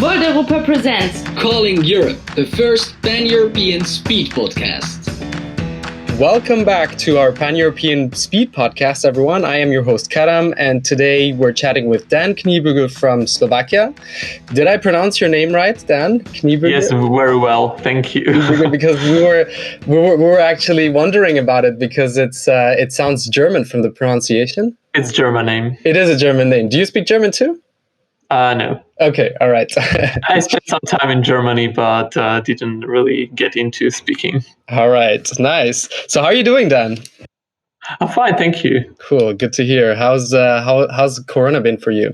World Europa presents Calling Europe, the first pan-European speed podcast. Welcome back to our Pan-European Speed Podcast, everyone. I am your host, Karam, and today we're chatting with Dan Kniebűgl from Slovakia. Did I pronounce your name right, Dan? Kniebűgl? Yes, very well. Thank you. Because we were actually wondering about it because it sounds German from the pronunciation. It's German name. It is a German name. Do you speak German too? No. Okay, all right. I spent some time in Germany, but didn't really get into speaking. All right, nice. So how are you doing, Dan? I'm fine, thank you. Cool, good to hear. How's Corona been for you?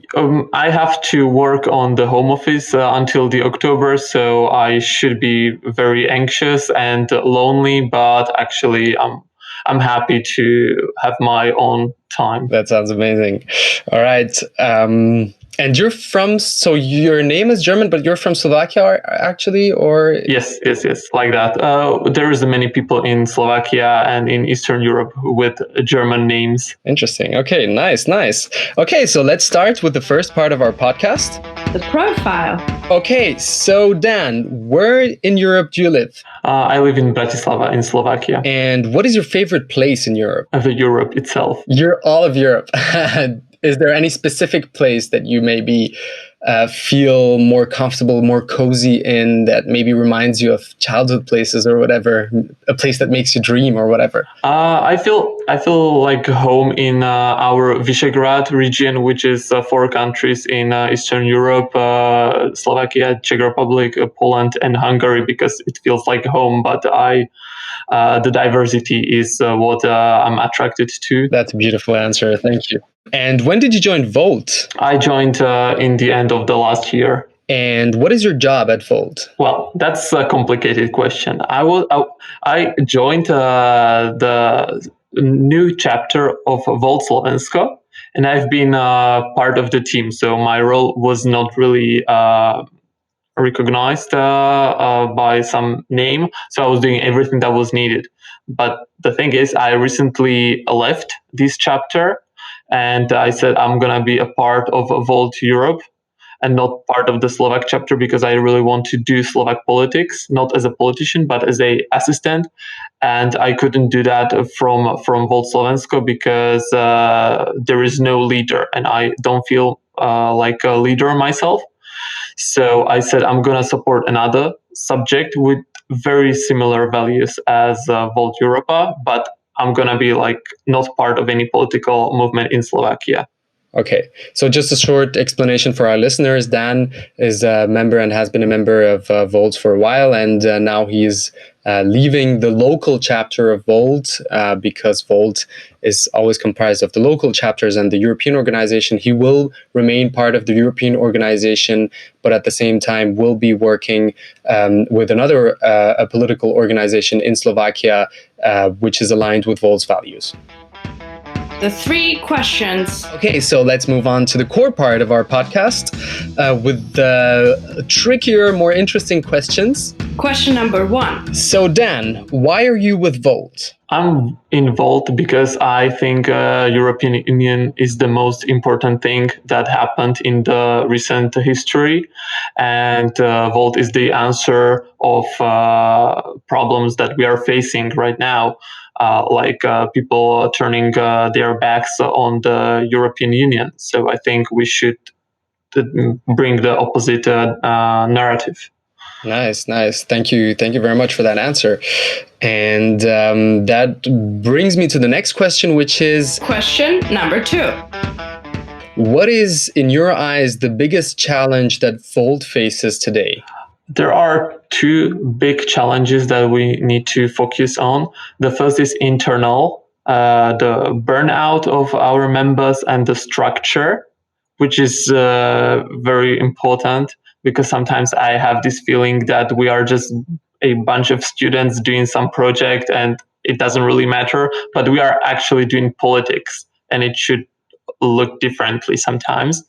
I have to work on the home office until the October, so I should be very anxious and lonely. But actually, I'm happy to have my own time. That sounds amazing. All right. And you're from, so your name is German, but you're from Slovakia actually, or? Yes, like that. There is many people in Slovakia and in Eastern Europe with German names. Interesting. Okay, nice. Okay, so let's start with the first part of our podcast. the profile. Okay, so Dan, where in Europe do you live? I live in Bratislava in Slovakia. And what is your favorite place in Europe? The Europe itself. You're all of Europe. Is there any specific place that you maybe feel more comfortable, more cozy in, that maybe reminds you of childhood places or whatever, a place that makes you dream or whatever? I feel like home in our Visegrad region, which is 4 countries in Eastern Europe, Slovakia, Czech Republic, Poland, and Hungary, because it feels like home. But the diversity is what I'm attracted to. That's a beautiful answer. Thank you. And when did you join Volt? I joined in the end of the last year. And what is your job at Volt? Well, that's a complicated question. I joined the new chapter of Volt Slovensko, and I've been part of the team. So my role was not really recognized by some name. So I was doing everything that was needed. But the thing is, I recently left this chapter. And I said, I'm going to be a part of Volt Europe and not part of the Slovak chapter, because I really want to do Slovak politics, not as a politician, but as an assistant. And I couldn't do that from Volt Slovensko because there is no leader, and I don't feel like a leader myself. So I said, I'm going to support another subject with very similar values as Volt Europa, but I'm going to be like not part of any political movement in Slovakia. Okay, so just a short explanation for our listeners. Dan is a member and has been a member of Volt for a while, and now he's leaving the local chapter of Volt because Volt is always comprised of the local chapters and the European organization. He will remain part of the European organization, but at the same time will be working with another a political organization in Slovakia, which is aligned with Volt's values. The 3 questions. Okay, so let's move on to the core part of our podcast with the trickier, more interesting questions. Question number 1. So Dan, why are you with Volt? I'm in Volt because I think European Union is the most important thing that happened in the recent history, and Volt is the answer of problems that we are facing right now. Like people turning their backs on the European Union. So I think we should bring the opposite narrative. Nice. Thank you very much for that answer. And that brings me to the next question, which is... Question number 2. What is, in your eyes, the biggest challenge that Volt faces today? There are 2 big challenges that we need to focus on. The first is internal, the burnout of our members, and the structure, which is very important, because sometimes I have this feeling that we are just a bunch of students doing some project and it doesn't really matter, but we are actually doing politics, and it should look differently sometimes.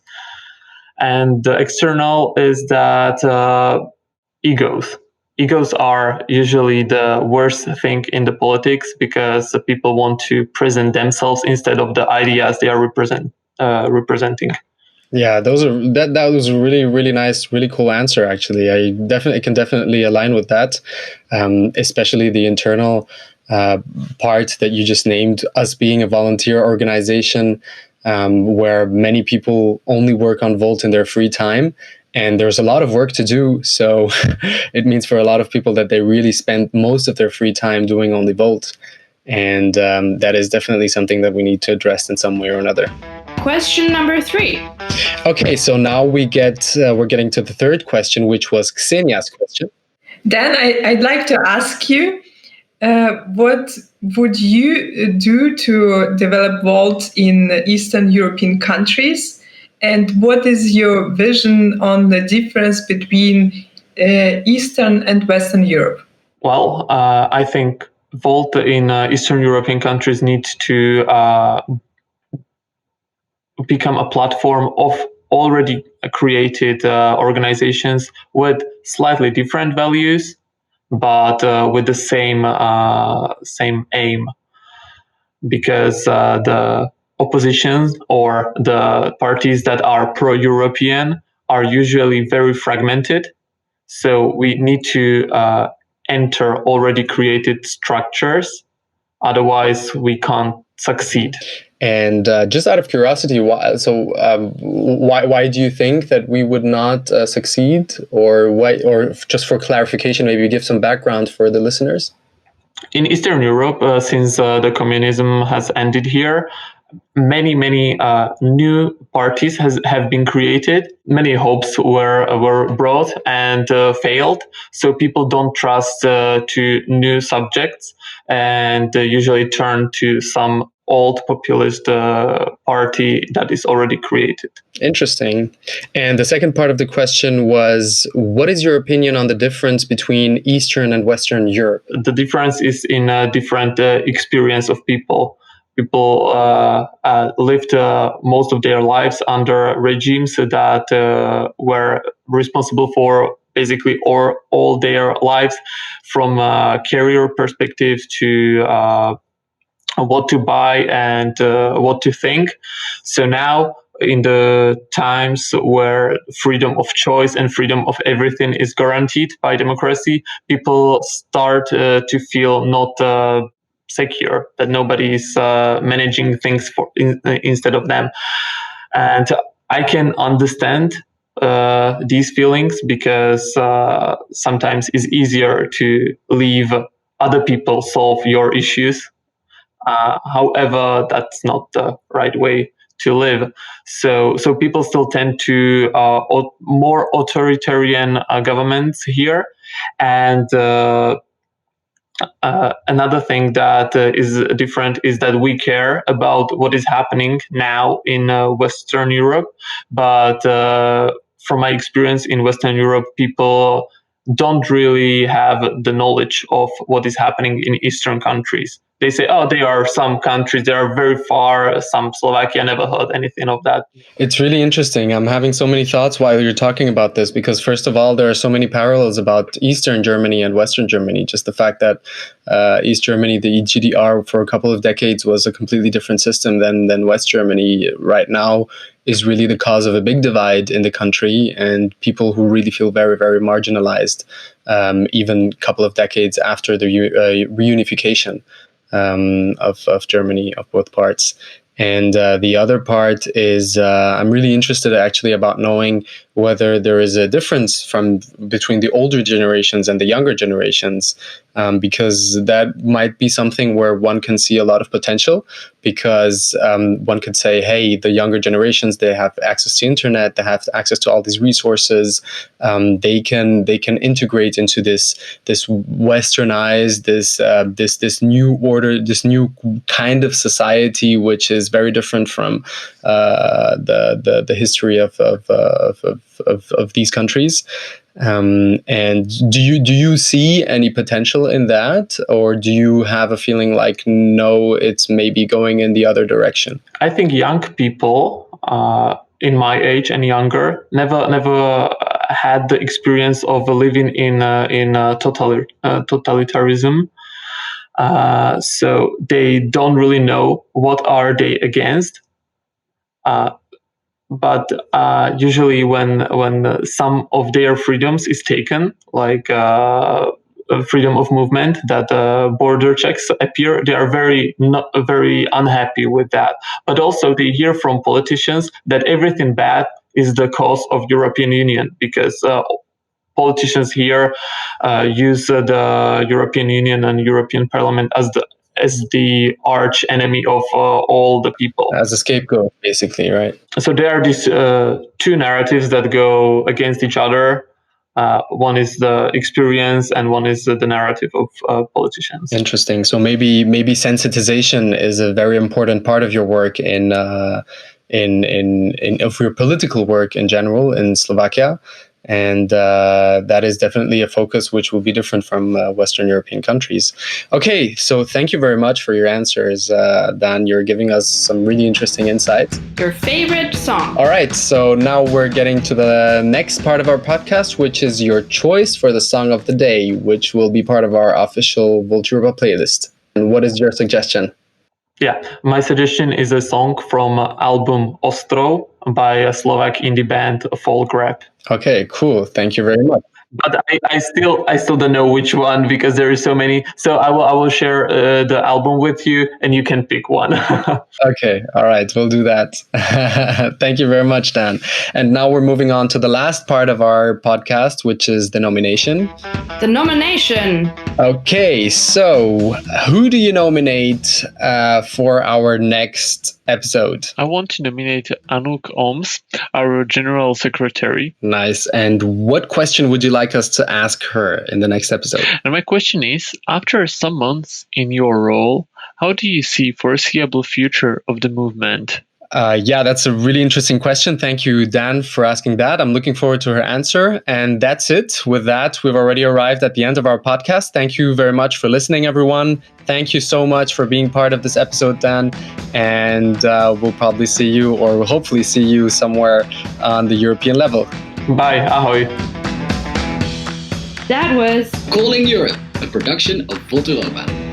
And the external is that Egos are usually the worst thing in the politics, because the people want to present themselves instead of the ideas they are representing. Yeah, that was a really nice, really cool answer. Actually, I can definitely align with that, especially the internal part that you just named. Us being a volunteer organization, where many people only work on Volt in their free time, and there's a lot of work to do. So it means for a lot of people that they really spend most of their free time doing only Volt, and that is definitely something that we need to address in some way or another. Question number 3. Okay, so now we're getting to the third question, which was Ksenia's question. Dan, I'd like to ask you, what would you do to develop Volt in Eastern European countries? And what is your vision on the difference between Eastern and Western Europe? Well, I think Volt in Eastern European countries needs to become a platform of already created organizations with slightly different values, but with the same aim. Because the opposition or the parties that are pro-European are usually very fragmented. So we need to enter already created structures. Otherwise, we can't succeed. And just out of curiosity, why do you think that we would not succeed? Or why? Or just for clarification, maybe give some background for the listeners. In Eastern Europe, since the communism has ended here, many new parties have been created. Many hopes were brought and failed. So people don't trust to new subjects and usually turn to some old populist party that is already created. Interesting. And the second part of the question was, what is your opinion on the difference between Eastern and Western Europe? The difference is in a different experience of people. People lived most of their lives under regimes that were responsible for basically all their lives, from a career perspective to what to buy and what to think. So now, in the times where freedom of choice and freedom of everything is guaranteed by democracy, people start to feel not secure, that nobody is managing things instead of them. And I can understand these feelings, because sometimes it's easier to leave other people solve your issues. However, that's not the right way to live. So people still tend to more authoritarian governments here. And another thing that is different is that we care about what is happening now in Western Europe. But from my experience in Western Europe, people don't really have the knowledge of what is happening in Eastern countries. They say, oh, there are some countries, they are very far, some Slovakia, never heard anything of that. It's really interesting. I'm having so many thoughts while you're talking about this, because first of all, there are so many parallels about Eastern Germany and Western Germany. Just the fact that East Germany, the GDR, for a couple of decades was a completely different system than West Germany right now, is really the cause of a big divide in the country, and people who really feel very, very marginalized, even a couple of decades after the reunification of Germany, of both parts. And the other part is I'm really interested actually about knowing whether there is a difference between the older generations and the younger generations, because that might be something where one can see a lot of potential, because one could say, hey, the younger generations, they have access to internet, they have access to all these resources, they can integrate into this westernized, this new order, this new kind of society, which is very different from the history of these countries. And do you see any potential in that, or do you have a feeling like, no, it's maybe going in the other direction? I think young people in my age and younger never had the experience of living in totalitarianism. So they don't really know what are they against. but usually when some of their freedoms is taken, like freedom of movement, that border checks appear, they are very unhappy with that. But also they hear from politicians that everything bad is the cause of European Union, because politicians here use the European Union and European Parliament as the arch enemy of all the people. As a scapegoat, basically, right? So there are these two narratives that go against each other. One is the experience, and one is the narrative of politicians. Interesting. So maybe sensitization is a very important part of your work in of your political work in general in Slovakia. And that is definitely a focus which will be different from Western European countries. Okay, so thank you very much for your answers, Dan. You're giving us some really interesting insights. Your favorite song? All right, so now we're getting to the next part of our podcast, which is your choice for the song of the day, which will be part of our official Volt Europa playlist. And what is your suggestion? Yeah, my suggestion is a song from album Ostrov by a Slovak indie band, Folk Rap. Okay, cool. Thank you very much. But I still don't know which one, because there are so many. So I will share the album with you, and you can pick one. Okay, all right, we'll do that. Thank you very much, Dan. And now we're moving on to the last part of our podcast, which is the nomination. The nomination. Okay, so who do you nominate for our next episode? I want to nominate Anouk Oms, our General Secretary. Nice. And what question would you like us to ask her in the next episode? And my question is, after some months in your role, how do you see foreseeable future of the movement? Yeah, that's a really interesting question. Thank you, Dan, for asking that. I'm looking forward to her answer. And that's it. With that, we've already arrived at the end of our podcast. Thank you very much for listening, everyone. Thank you so much for being part of this episode, Dan. And we'll probably see you, or we'll hopefully see you somewhere on the European level. Bye. Ahoy. That was Calling Europe, a production of Volt Europa.